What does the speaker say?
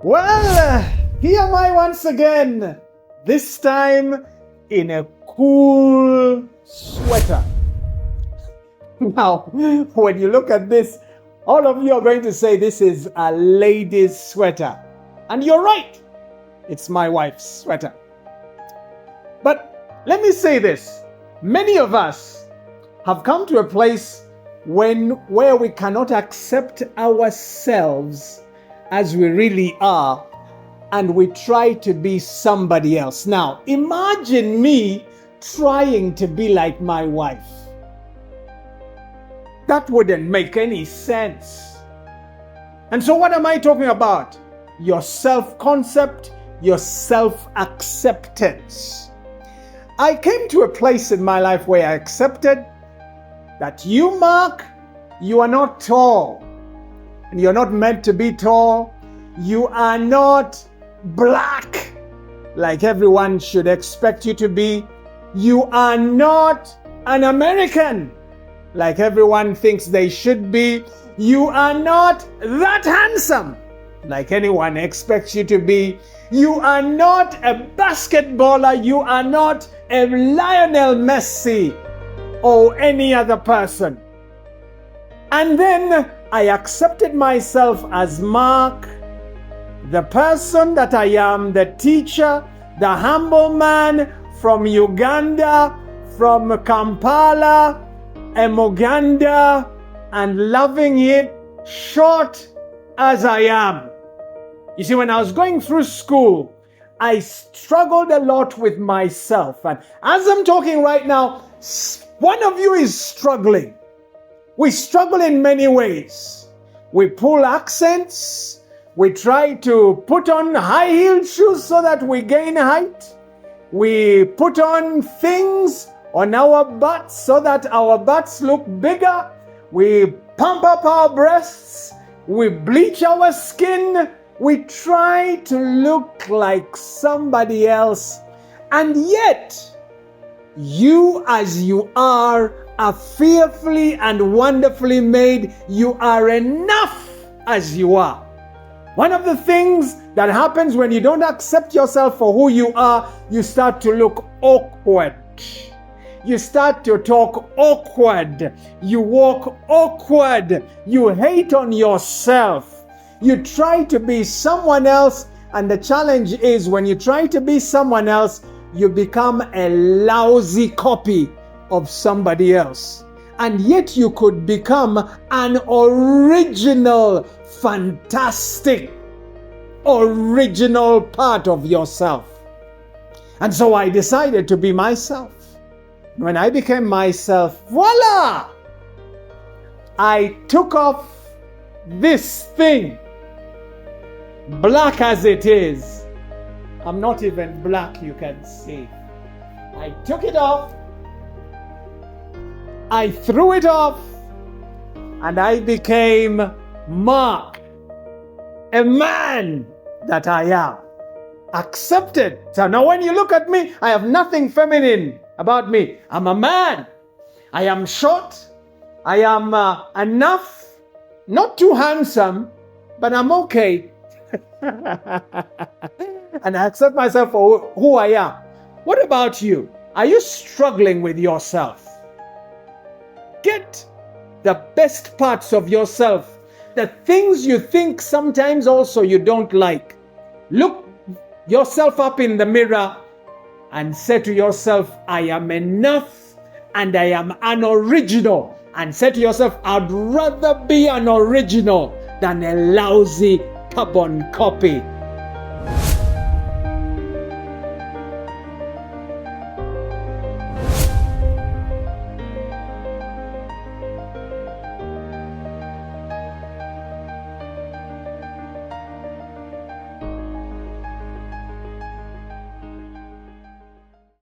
Well, here am I once again, this time in a cool sweater. Now, when you look at this, all of you are going to say this is a lady's sweater. And you're right, it's my wife's sweater. But let me say this, many of us have come to a place where we cannot accept ourselves as we really are, and we try to be somebody else. Now, imagine me trying to be like my wife. That wouldn't make any sense. And so what am I talking about? Your self-concept, your self-acceptance. I came to a place in my life where I accepted that you, Mark, you are not tall. And you're not meant to be tall. You are not black like everyone should expect you to be. You are not an American like everyone thinks they should be. You are not that handsome like anyone expects you to be. You are not a basketballer. You are not a Lionel Messi or any other person. And then I accepted myself as Mark, the person that I am, the teacher, the humble man from Uganda, from Kampala, Emuganda, and loving it short as I am. You see, when I was going through school, I struggled a lot with myself. And as I'm talking right now, one of you is struggling. We struggle in many ways. We pull accents. We try to put on high-heeled shoes so that we gain height. We put on things on our butts so that our butts look bigger. We pump up our breasts. We bleach our skin. We try to look like somebody else. And yet, you as you are fearfully and wonderfully made. You are enough as you are. One of the things that happens when you don't accept yourself for who you are, you start to look awkward. You start to talk awkward. You walk awkward. You hate on yourself. You try to be someone else, and the challenge is when you try to be someone else, you become a lousy copy of somebody else. And yet you could become an original, fantastic, original part of yourself. And so I decided to be myself. When I became myself, voila! I took off this thing, black as it is. I'm not even black, you can see. I took it off. I threw it off, and I became Mark, a man that I am. Accepted. So now when you look at me, I have nothing feminine about me. I'm a man. I am short. I am enough, not too handsome, but I'm okay. And I accept myself for who I am. What about you? Are you struggling with yourself? Get the best parts of yourself, the things you think sometimes also you don't like. Look yourself up in the mirror and say to yourself, I am enough and I am an original. And say to yourself, I'd rather be an original than a lousy carbon copy.